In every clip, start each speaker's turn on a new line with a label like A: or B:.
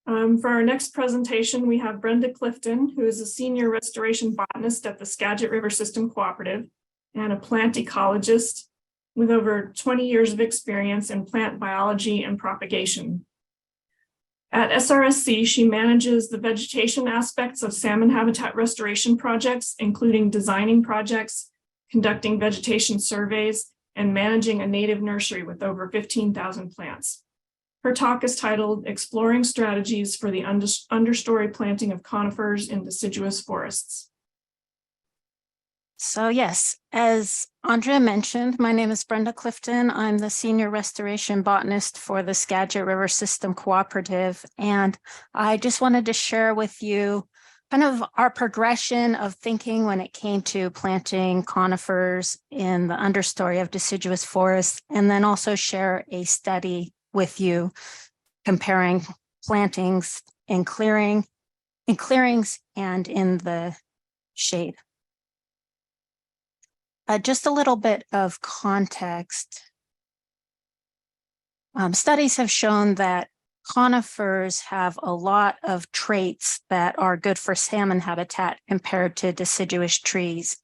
A: For our next presentation, we have Brenda Clifton, who is a senior restoration botanist at the Skagit River System Cooperative and a plant ecologist with over 20 years of experience in plant biology and propagation. At SRSC, she manages the vegetation aspects of salmon habitat restoration projects, including designing projects, conducting vegetation surveys, and managing a native nursery with over 15,000 plants. Her talk is titled Exploring Strategies for the Understory Planting of Conifers in Deciduous Forests.
B: So yes, as Andrea mentioned, my name is Brenda Clifton. I'm the Senior Restoration Botanist for the Skagit River System Cooperative. And I just wanted to share with you kind of our progression of thinking when it came to planting conifers in the understory of deciduous forests, and then also share a study with you comparing plantings in clearings and in the shade. Just a little bit of context. Studies have shown that conifers have a lot of traits that are good for salmon habitat compared to deciduous trees.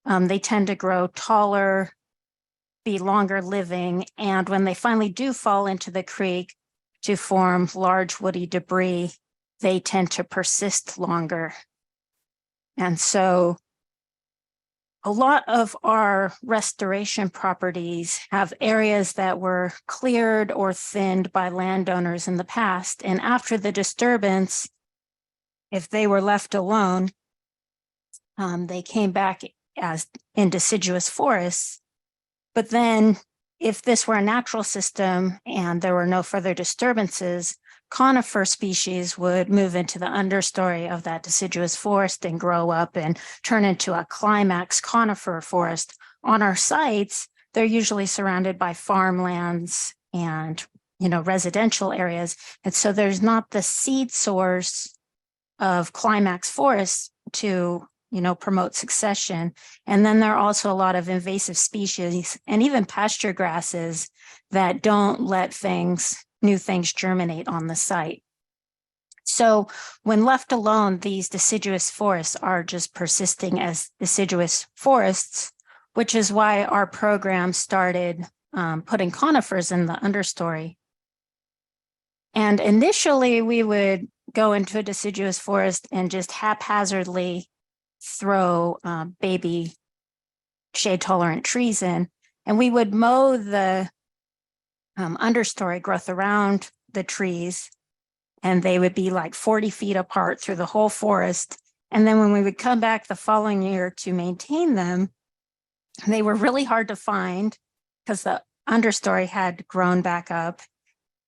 B: They tend to grow taller, be longer living, and when they finally do fall into the creek to form large woody debris, they tend to persist longer. And so a lot of our restoration properties have areas that were cleared or thinned by landowners in the past. And after the disturbance, if they were left alone, they came back as in deciduous forests. But then if this were a natural system and there were no further disturbances, conifer species would move into the understory of that deciduous forest and grow up and turn into a climax conifer forest. On our sites, they're usually surrounded by farmlands and, residential areas. And so there's not the seed source of climax forests to, promote succession. And then there are also a lot of invasive species and even pasture grasses that don't let new things germinate on the site. So when left alone, these deciduous forests are just persisting as deciduous forests, which is why our program started putting conifers in the understory. And initially we would go into a deciduous forest and just haphazardly throw baby shade tolerant trees in, and we would mow the understory growth around the trees, and they would be like 40 feet apart through the whole forest. And then when we would come back the following year to maintain them, they were really hard to find because the understory had grown back up,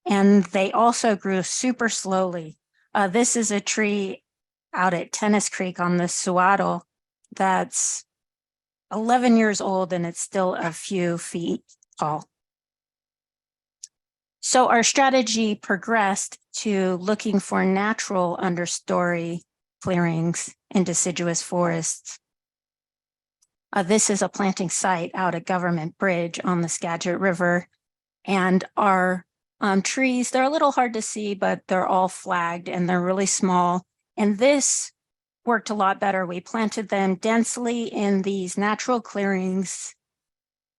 B: and they also grew super slowly. This is a tree out at Tennis Creek on the Suado that's 11 years old, and it's still a few feet tall. So our strategy progressed to looking for natural understory clearings in deciduous forests. This is a planting site out at Government Bridge on the Skagit River. And our trees, they're a little hard to see, but they're all flagged and they're really small. And this worked a lot better. We planted them densely in these natural clearings,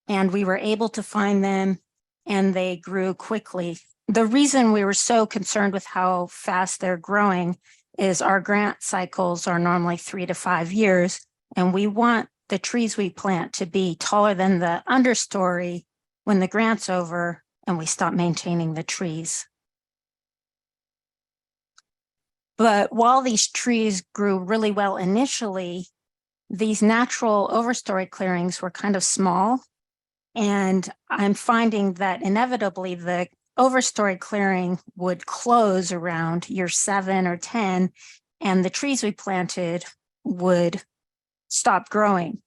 B: and we were able to find them, and they grew quickly. The reason we were so concerned with how fast they're growing is our grant cycles are normally 3 to 5 years, and we want the trees we plant to be taller than the understory when the grant's over and we stop maintaining the trees. But while these trees grew really well initially, these natural overstory clearings were kind of small. And I'm finding that inevitably the overstory clearing would close around year 7 or 10, and the trees we planted would stop growing.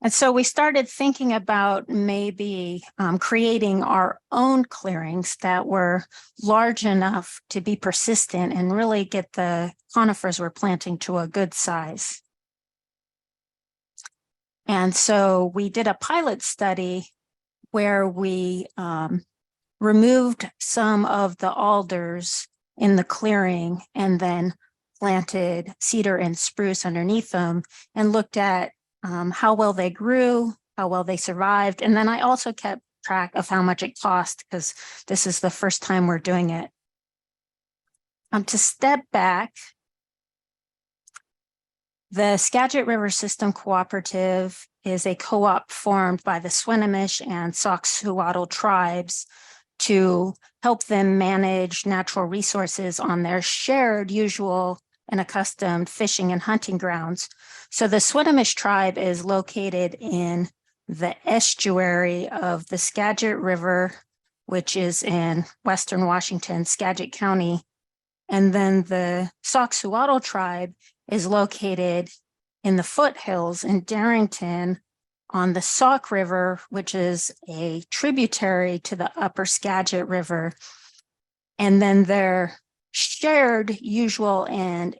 B: And so we started thinking about maybe creating our own clearings that were large enough to be persistent and really get the conifers we're planting to a good size. And so we did a pilot study where we removed some of the alders in the clearing and then planted cedar and spruce underneath them and looked at how well they grew, how well they survived. And then I also kept track of how much it cost because this is the first time we're doing it. To step back, the Skagit River System Cooperative is a co-op formed by the Swinomish and Soxhuatl tribes to help them manage natural resources on their shared, usual, and accustomed fishing and hunting grounds. So the Swinomish tribe is located in the estuary of the Skagit River, which is in western Washington, Skagit County. And then the Soxhuatl tribe is located in the foothills in Darrington on the Sauk River, which is a tributary to the upper Skagit River. And then their shared, usual, and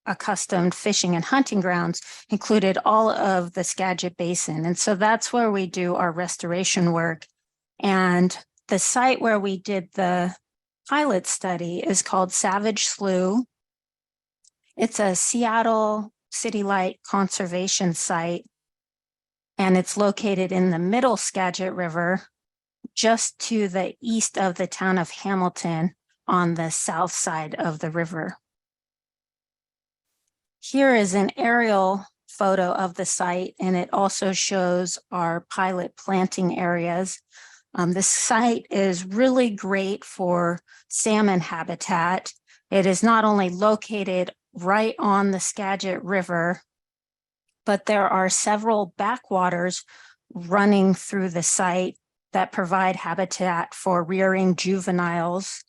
B: accustomed fishing and hunting grounds included all of the Skagit Basin. And so that's where we do our restoration work. And the site where we did the pilot study is called Savage Slough. It's a Seattle City Light conservation site, and it's located in the middle Skagit River, just to the east of the town of Hamilton on the south side of the river. Here is an aerial photo of the site, and it also shows our pilot planting areas. This site is really great for salmon habitat. It is not only located right on the Skagit River, but there are several backwaters running through the site that provide habitat for rearing juveniles.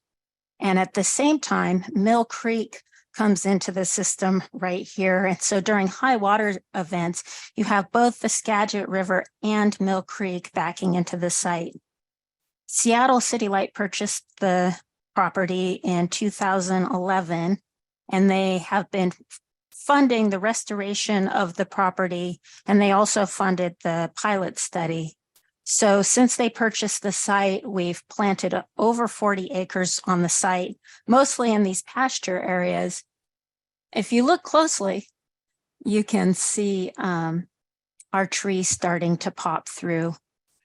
B: And at the same time, Mill Creek comes into the system right here. And so during high water events, you have both the Skagit River and Mill Creek backing into the site. Seattle City Light purchased the property in 2011, and they have been funding the restoration of the property, and they also funded the pilot study. So since they purchased the site, we've planted over 40 acres on the site, mostly in these pasture areas. If you look closely, you can see our trees starting to pop through.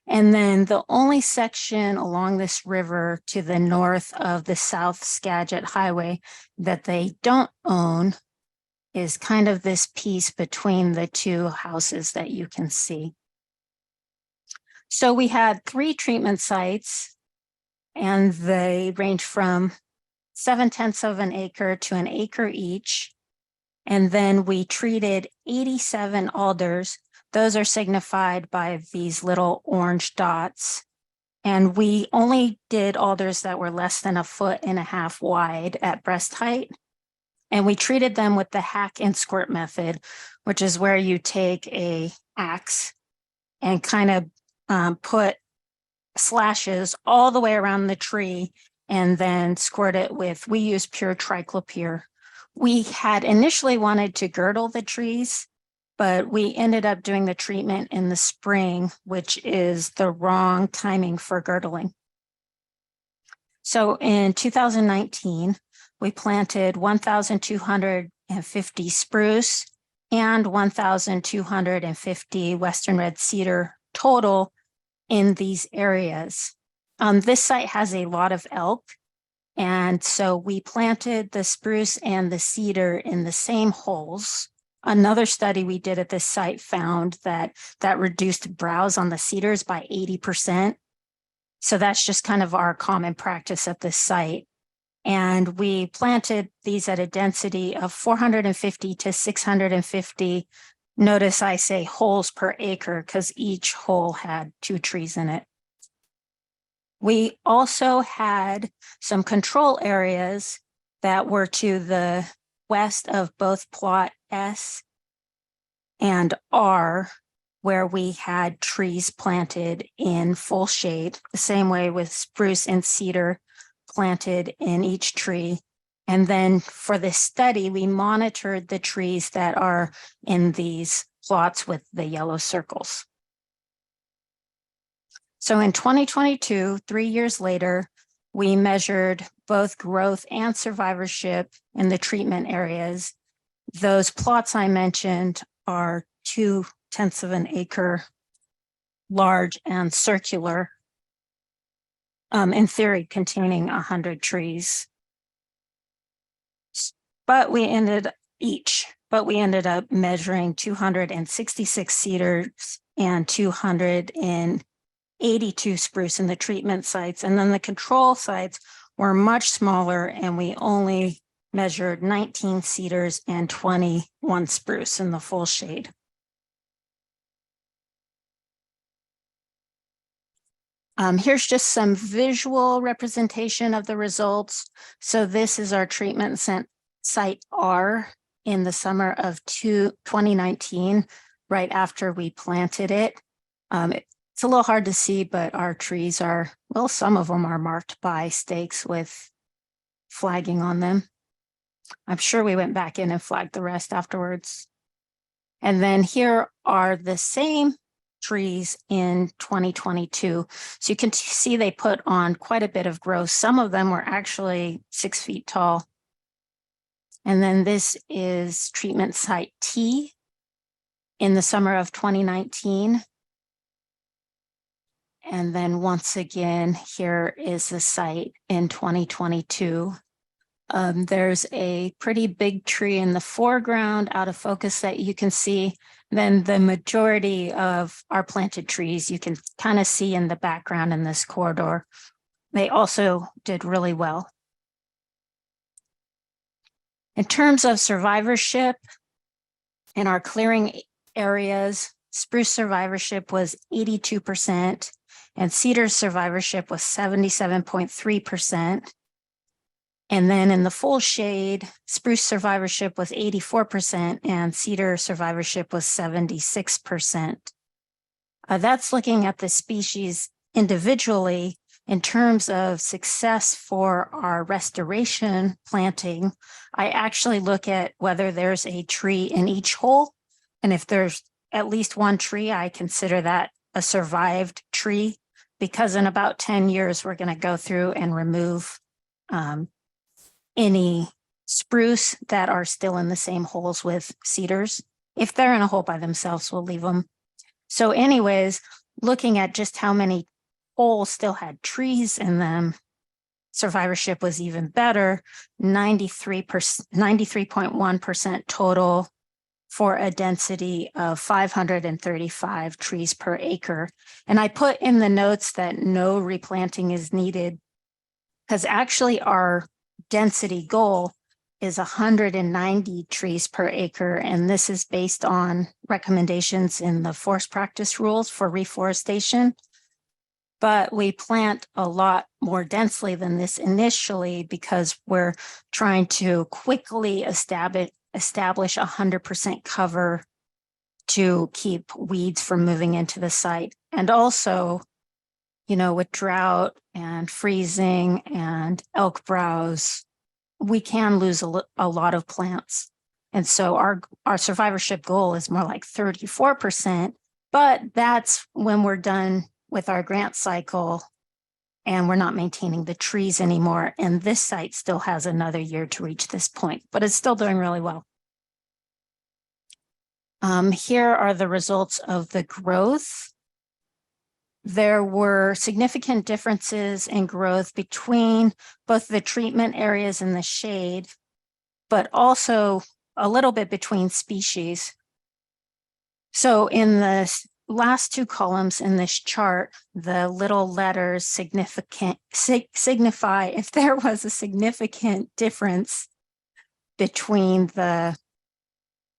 B: And then the only section along this river to the north of the South Skagit Highway that they don't own is kind of this piece between the two houses that you can see. So we had 3 treatment sites, and they range from 0.7 of an acre to an acre each. And then we treated 87 alders. Those are signified by these little orange dots. And we only did alders that were less than 1.5 feet wide at breast height. And we treated them with the hack and squirt method, which is where you take a axe and kind of put slashes all the way around the tree and then squirt it with, we use pure triclopyr. We had initially wanted to girdle the trees, but we ended up doing the treatment in the spring, which is the wrong timing for girdling. So in 2019, we planted 1,250 spruce and 1,250 western red cedar total in these areas. This site has a lot of elk, and so we planted the spruce and the cedar in the same holes. Another study we did at this site found that reduced browse on the cedars by 80%. So that's just kind of our common practice at this site. And we planted these at a density of 450 to 650. Notice I say holes per acre because each hole had 2 trees in it. We also had some control areas that were to the west of both plot S and R, where we had trees planted in full shade, the same way with spruce and cedar planted in each tree. And then for this study, we monitored the trees that are in these plots with the yellow circles. So in 2022, 3 years later, we measured both growth and survivorship in the treatment areas. Those plots I mentioned are 0.2 of an acre large and circular, in theory containing 100 trees. But we ended up measuring 266 cedars and 282 spruce in the treatment sites. And then the control sites were much smaller, and we only measured 19 cedars and 21 spruce in the full shade. Here's just some visual representation of the results. So this is our treatment site R in the summer of 2019, right after we planted it. It's a little hard to see, but our trees are, well, some of them are marked by stakes with flagging on them. I'm sure we went back in and flagged the rest afterwards. And then here are the same trees in 2022. So you can see they put on quite a bit of growth. Some of them were actually 6 feet tall. And then this is treatment site T in the summer of 2019. And then once again, here is the site in 2022. There's a pretty big tree in the foreground out of focus that you can see. Then the majority of our planted trees you can kind of see in the background in this corridor. They also did really well. In terms of survivorship, in our clearing areas, spruce survivorship was 82%, and cedar survivorship was 77.3%. And then in the full shade, spruce survivorship was 84% and cedar survivorship was 76%. That's looking at the species individually. In terms of success for our restoration planting, I actually look at whether there's a tree in each hole. And if there's at least one tree, I consider that a survived tree, because in about 10 years, we're going to go through and remove any spruce that are still in the same holes with cedars. If they're in a hole by themselves, we'll leave them. So anyways, looking at just how many holes still had trees in them, survivorship was even better, 93.1% total for a density of 535 trees per acre. And I put in the notes that no replanting is needed, because actually our density goal is 190 trees per acre. And this is based on recommendations in the forest practice rules for reforestation. But we plant a lot more densely than this initially because we're trying to quickly establish 100% cover to keep weeds from moving into the site. And also, with drought and freezing and elk browse, we can lose a lot of plants. And so our survivorship goal is more like 34%, but that's when we're done with our grant cycle and we're not maintaining the trees anymore. And this site still has another year to reach this point, but it's still doing really well. Here are the results of the growth. There were significant differences in growth between both the treatment areas and the shade, but also a little bit between species. So in the last two columns in this chart, the little letters signify if there was a significant difference between the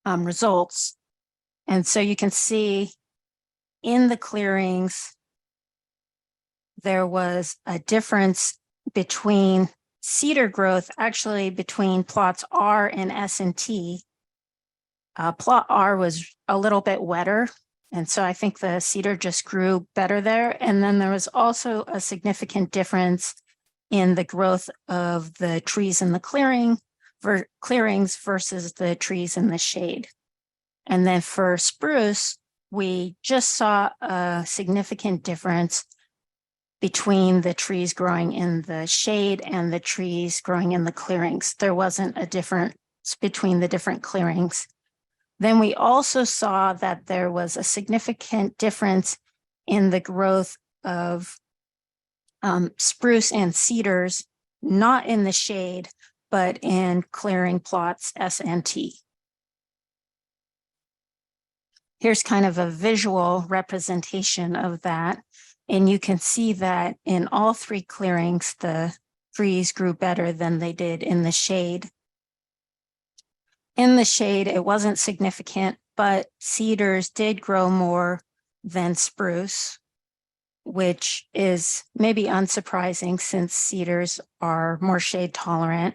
B: results. And so you can see in the clearings, there was a difference between cedar growth, actually between plots R and S and T. Plot R was a little bit wetter, and so I think the cedar just grew better there. And then there was also a significant difference in the growth of the trees in the clearings versus the trees in the shade. And then for spruce, we just saw a significant difference between the trees growing in the shade and the trees growing in the clearings. There wasn't a difference between the different clearings. Then we also saw that there was a significant difference in the growth of spruce and cedars, not in the shade, but in clearing plots S and T. Here's kind of a visual representation of that. And you can see that in all three clearings, the trees grew better than they did in the shade. In the shade, it wasn't significant, but cedars did grow more than spruce, which is maybe unsurprising since cedars are more shade tolerant.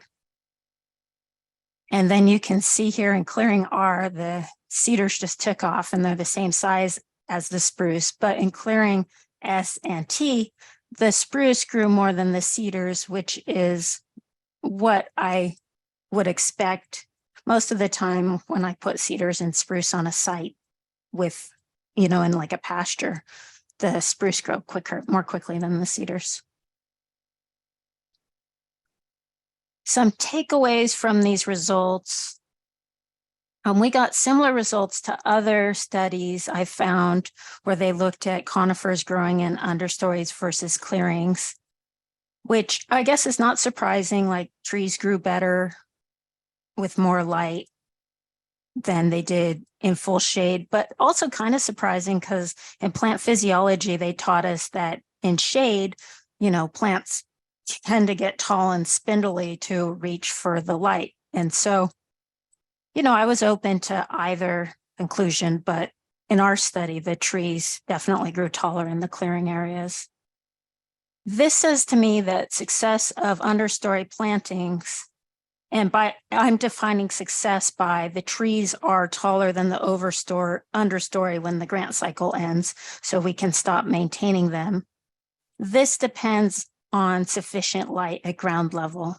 B: And then you can see here in clearing R, the cedars just took off and they're the same size as the spruce. But in clearing S and T, the spruce grew more than the cedars, which is what I would expect most of the time when I put cedars and spruce on a site with, in like a pasture, the spruce grow more quickly than the cedars. Some takeaways from these results. We got similar results to other studies I found where they looked at conifers growing in understories versus clearings, which I guess is not surprising, like trees grew better with more light than they did in full shade, but also kind of surprising because in plant physiology, they taught us that in shade, plants tend to get tall and spindly to reach for the light. And so, I was open to either conclusion, but in our study, the trees definitely grew taller in the clearing areas. This says to me that success of understory plantings, and I'm defining success by the trees are taller than the understory when the grant cycle ends, so we can stop maintaining them. This depends on sufficient light at ground level.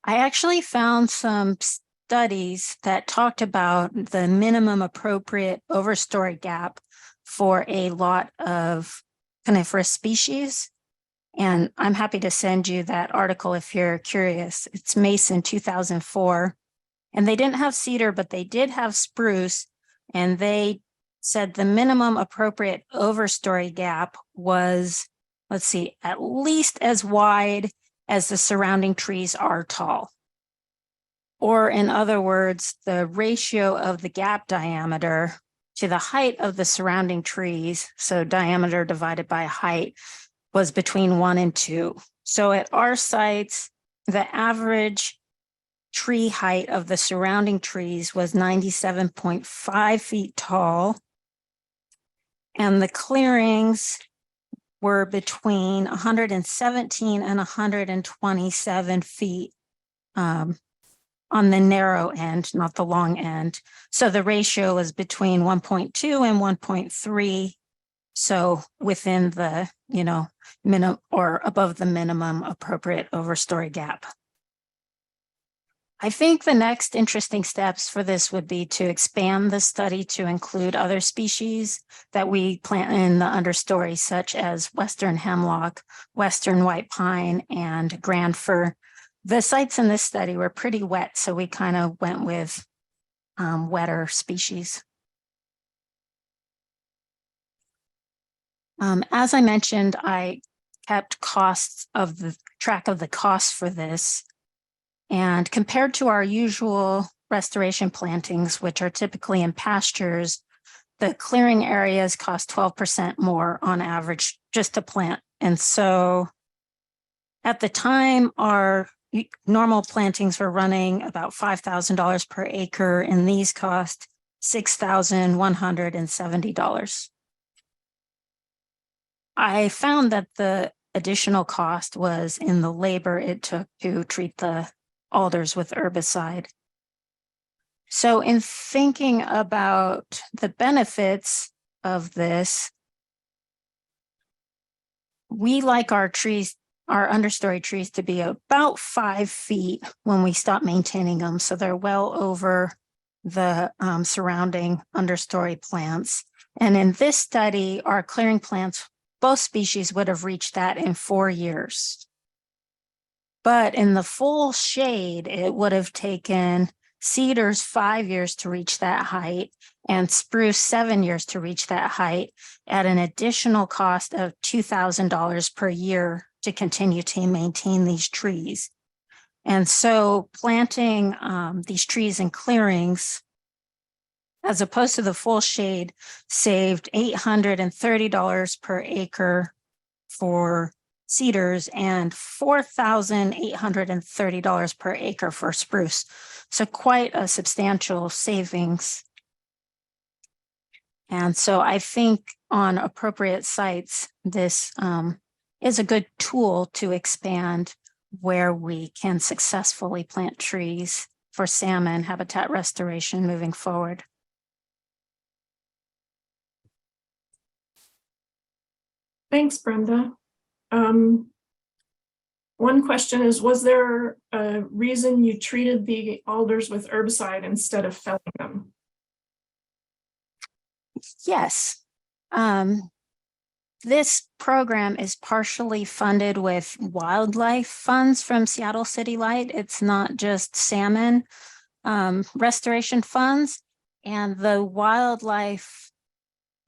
B: I actually found some studies that talked about the minimum appropriate overstory gap for a lot of coniferous species. And I'm happy to send you that article if you're curious. It's Mason 2004. And they didn't have cedar, but they did have spruce. And they said the minimum appropriate overstory gap was, at least as wide as the surrounding trees are tall. Or in other words, the ratio of the gap diameter to the height of the surrounding trees, so diameter divided by height, was between 1 and 2. So at our sites, the average tree height of the surrounding trees was 97.5 feet tall. And the clearings were between 117 and 127 feet on the narrow end, not the long end. So the ratio was between 1.2 and 1.3. So within the, minimum or above the minimum appropriate overstory gap. I think the next interesting steps for this would be to expand the study to include other species that we plant in the understory, such as western hemlock, western white pine, and grand fir. The sites in this study were pretty wet, so we kind of went with wetter species. As I mentioned, I kept track of the costs for this. And compared to our usual restoration plantings, which are typically in pastures, the clearing areas cost 12% more on average just to plant. And so at the time, our normal plantings were running about $5,000 per acre, and these cost $6,170. I found that the additional cost was in the labor it took to treat the alders with herbicide. So in thinking about the benefits of this, we like our trees, our understory trees, to be about 5 feet when we stop maintaining them. So they're well over the surrounding understory plants. And in this study, our clearing plants both species would have reached that in 4 years. But in the full shade, it would have taken cedars 5 years to reach that height and spruce 7 years to reach that height at an additional cost of $2,000 per year to continue to maintain these trees. And so planting these trees in clearings, as opposed to the full shade, saved $830 per acre for cedars and $4,830 per acre for spruce. So quite a substantial savings. And so I think on appropriate sites, this is a good tool to expand where we can successfully plant trees for salmon habitat restoration moving forward.
A: Thanks, Brenda. One question is, was there a reason you treated the alders with herbicide instead of felling them?
B: Yes. This program is partially funded with wildlife funds from Seattle City Light. It's not just salmon restoration funds. And the wildlife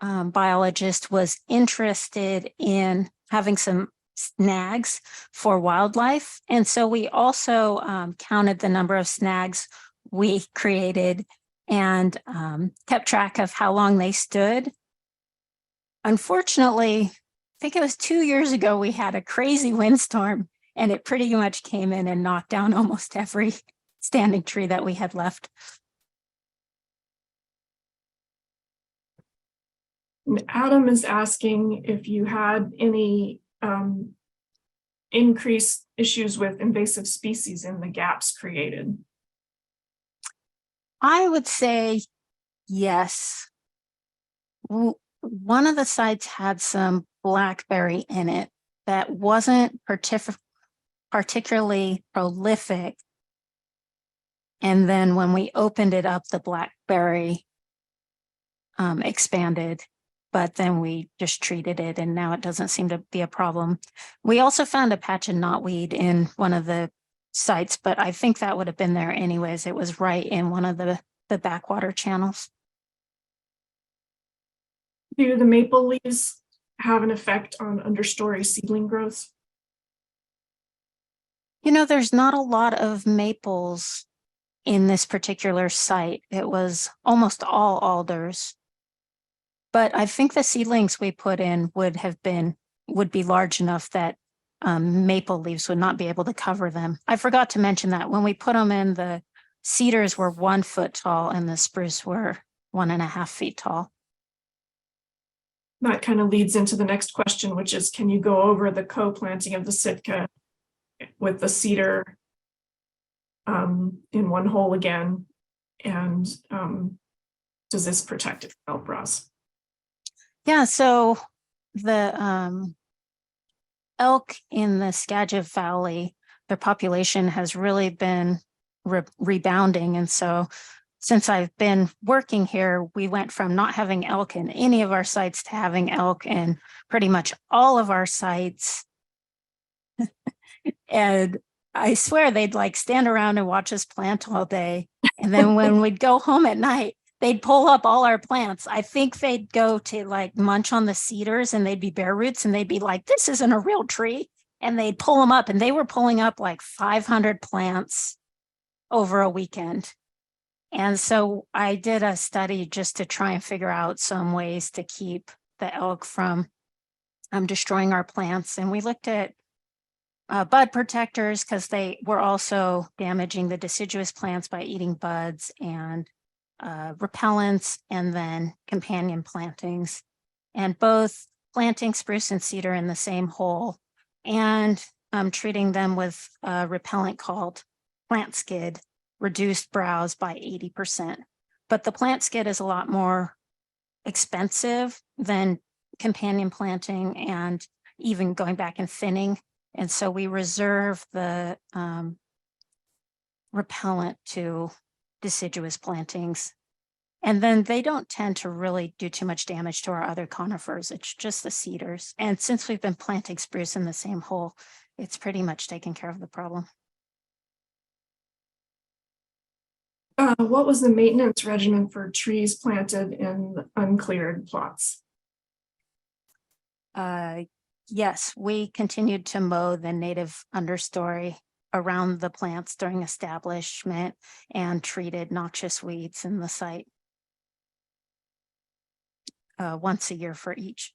B: biologist was interested in having some snags for wildlife. And so we also counted the number of snags we created and kept track of how long they stood. Unfortunately, I think it was 2 years ago, we had a crazy windstorm and it pretty much came in and knocked down almost every standing tree that we had left.
A: Adam is asking if you had any increased issues with invasive species in the gaps created.
B: I would say yes. One of the sites had some blackberry in it that wasn't particularly prolific. And then when we opened it up, the blackberry expanded, but then we just treated it and now it doesn't seem to be a problem. We also found a patch of knotweed in one of the sites, but I think that would have been there anyways. It was right in one of the backwater channels.
A: Do the maple leaves have an effect on understory seedling growth?
B: You know, there's not a lot of maples in this particular site. It was almost all alders. But I think the seedlings we put in would be large enough that maple leaves would not be able to cover them. I forgot to mention that when we put them in, the cedars were 1 foot tall and the spruce were 1.5 feet tall.
A: That kind of leads into the next question, which is, can you go over the co-planting of the Sitka with the cedar in one hole again? And does this protect it from elk?
B: Yeah, so the elk in the Skagit Valley, their population has really been rebounding. And so since I've been working here, we went from not having elk in any of our sites to having elk in pretty much all of our sites. And I swear they'd like stand around and watch us plant all day. And then when we'd go home at night, they'd pull up all our plants. I think they'd go to like munch on the cedars and they'd be bare roots and they'd be like, this isn't a real tree. And they'd pull them up and they were pulling up like 500 plants over a weekend. And so I did a study just to try and figure out some ways to keep the elk from destroying our plants. And we looked at bud protectors because they were also damaging the deciduous plants by eating buds, and repellents, and then companion plantings. And both planting spruce and cedar in the same hole and treating them with a repellent called plant skid reduced browse by 80%. But the plant skid is a lot more expensive than companion planting and even going back and thinning. And so we reserve the repellent to deciduous plantings. And then they don't tend to really do too much damage to our other conifers. It's just the cedars. And since we've been planting spruce in the same hole, it's pretty much taken care of the problem.
A: What was the maintenance regimen for trees planted in uncleared plots?
B: Yes, we continued to mow the native understory around the plants during establishment and treated noxious weeds in the site once a year for each.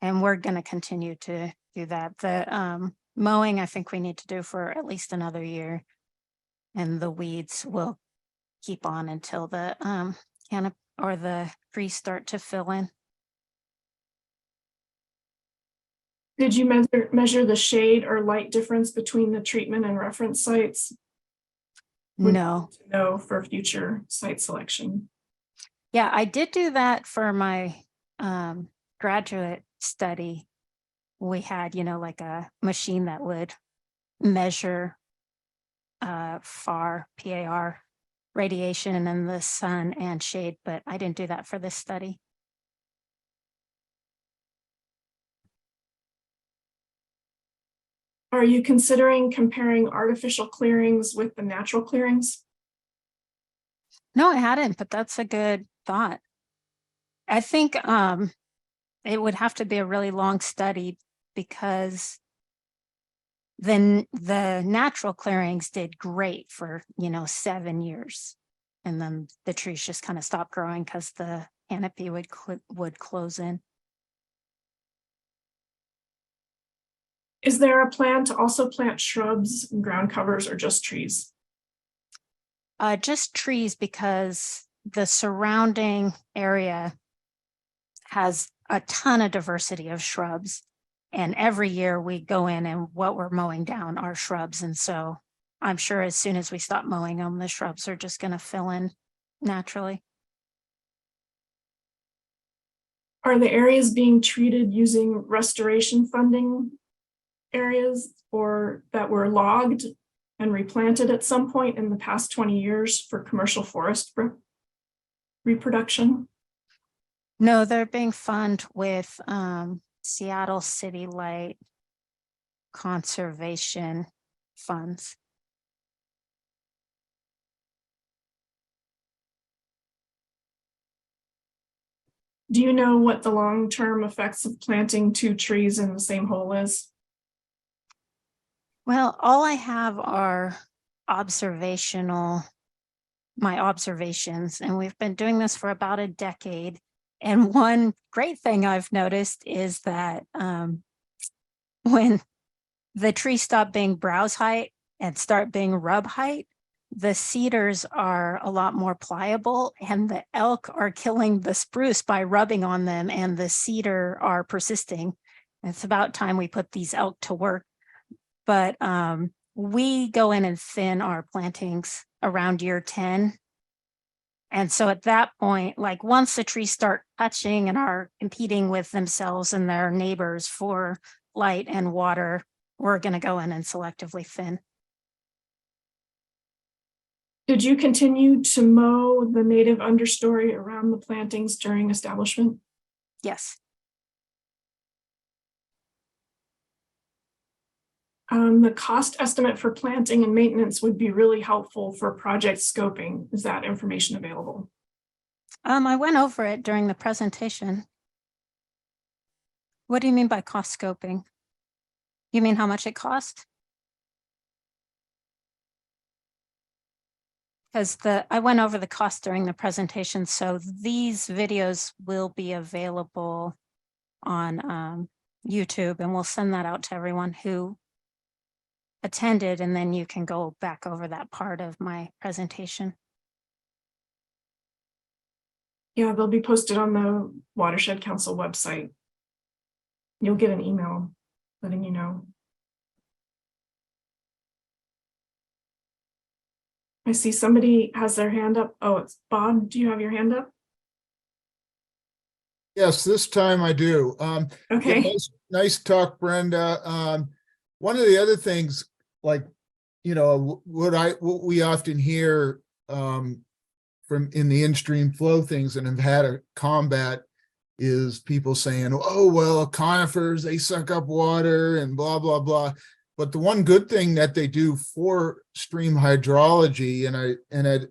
B: And we're going to continue to do that. The mowing, I think we need to do for at least another year. And the weeds will keep on until the canopy or the trees start to fill in.
A: Did you measure the shade or light difference between the treatment and reference sites?
B: No.
A: To know for future site selection.
B: Yeah, I did do that for my graduate study. We had, like a machine that would measure PAR radiation in the sun and shade, but I didn't do that for this study.
A: Are you considering comparing artificial clearings with the natural clearings?
B: No, I hadn't, but that's a good thought. I think it would have to be a really long study because then the natural clearings did great for 7 years, and then the trees just kind of stopped growing because the canopy would close in.
A: Is there a plan to also plant shrubs and ground covers, or just trees?
B: Just trees, because the surrounding area has a ton of diversity of shrubs. And every year we go in and what we're mowing down are shrubs. And so I'm sure as soon as we stop mowing them, the shrubs are just going to fill in naturally.
A: Are the areas being treated using restoration funding areas, or that were logged and replanted at some point in the past 20 years for commercial forest reproduction?
B: No, they're being funded with Seattle City Light conservation funds.
A: Do you know what the long-term effects of planting 2 trees in the same hole is?
B: Well, all I have are my observations, and we've been doing this for about a decade. And one great thing I've noticed is that when the trees stop being browse height and start being rub height, the cedars are a lot more pliable, and the elk are killing the spruce by rubbing on them, and the cedar are persisting. It's about time we put these elk to work. But we go in and thin our plantings around year 10. And so at that point, like once the trees start touching and are competing with themselves and their neighbors for light and water, we're going to go in and selectively thin.
A: Did you continue to mow the native understory around the plantings during establishment?
B: Yes.
A: The cost estimate for planting and maintenance would be really helpful for project scoping. Is that information available?
B: I went over it during the presentation. What do you mean by cost scoping? You mean how much it cost? Because I went over the cost during the presentation, so these videos will be available on YouTube, and we'll send that out to everyone who attended, and then you can go back over that part of my presentation.
A: Yeah, they'll be posted on the Watershed Council website. You'll get an email letting you know. I see somebody has their hand up. Oh, it's Bob. Do you have your hand up?
C: Yes, this time I do.
A: Okay.
C: Yeah, nice talk, Brenda. One of the other things, like, what we often hear from in the in-stream flow things and have had a combat is people saying, oh, well, conifers, they suck up water and blah, blah, blah. But the one good thing that they do for stream hydrology, and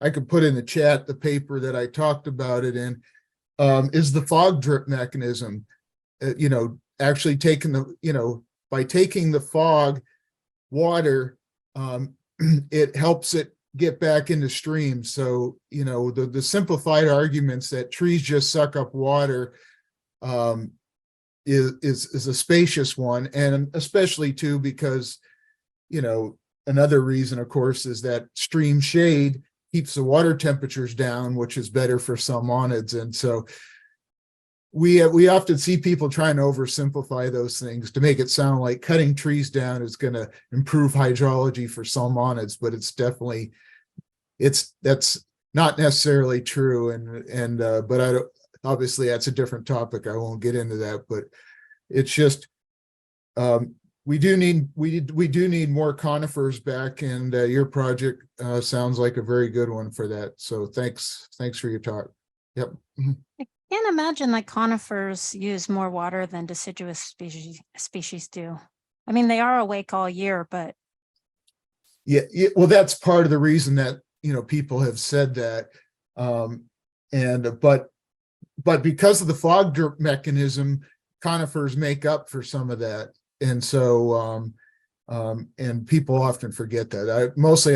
C: I could put in the chat the paper that I talked about it in, is the fog drip mechanism. Actually taking by taking the fog water, it helps it get back into streams. So, the simplified arguments that trees just suck up water is a spacious one. And especially too, because, another reason, of course, is that stream shade keeps the water temperatures down, which is better for salmonids. And so we often see people trying to oversimplify those things to make it sound like cutting trees down is going to improve hydrology for salmonids, but that's not necessarily true. But I don't, obviously that's a different topic. I won't get into that, but it's just, we do need more conifers back, and your project sounds like a very good one for that. So thanks for your talk. Yep.
B: I can't imagine that conifers use more water than deciduous species do. I mean, they are awake all year, but
C: yeah, well, that's part of the reason that people have said that, but because of the fog drip mechanism, conifers make up for some of that, and so and people often forget that. I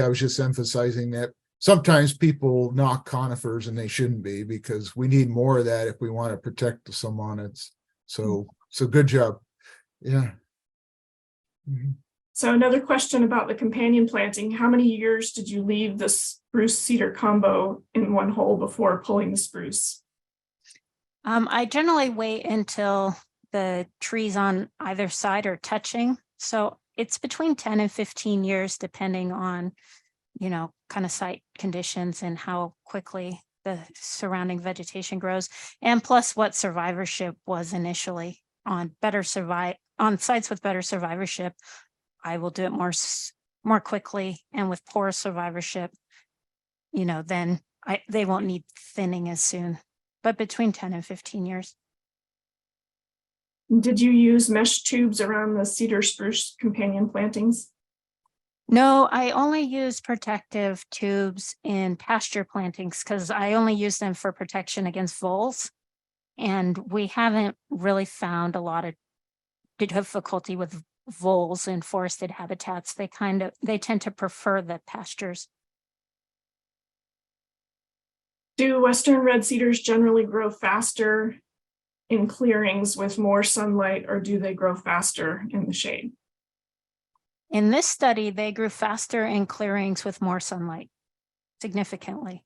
C: was just emphasizing that sometimes people knock conifers and they shouldn't be, because we need more of that if we want to protect the salmonids. So good job. Yeah. Mm-hmm.
A: So another question about the companion planting. How many years did you leave the spruce cedar combo in one hole before pulling the spruce?
B: I generally wait until the trees on either side are touching. So it's between 10 and 15 years, depending on, kind of site conditions and how quickly the surrounding vegetation grows. And plus what survivorship was initially on sites with better survivorship. I will do it more quickly, and with poor survivorship, then they won't need thinning as soon, but between 10 and 15 years.
A: Did you use mesh tubes around the cedar spruce companion plantings?
B: No, I only use protective tubes in pasture plantings because I only use them for protection against voles. And we haven't really found a lot of difficulty with voles in forested habitats. They tend to prefer the pastures.
A: Do western red cedars generally grow faster in clearings with more sunlight, or do they grow faster in the shade?
B: In this study, they grew faster in clearings with more sunlight, significantly.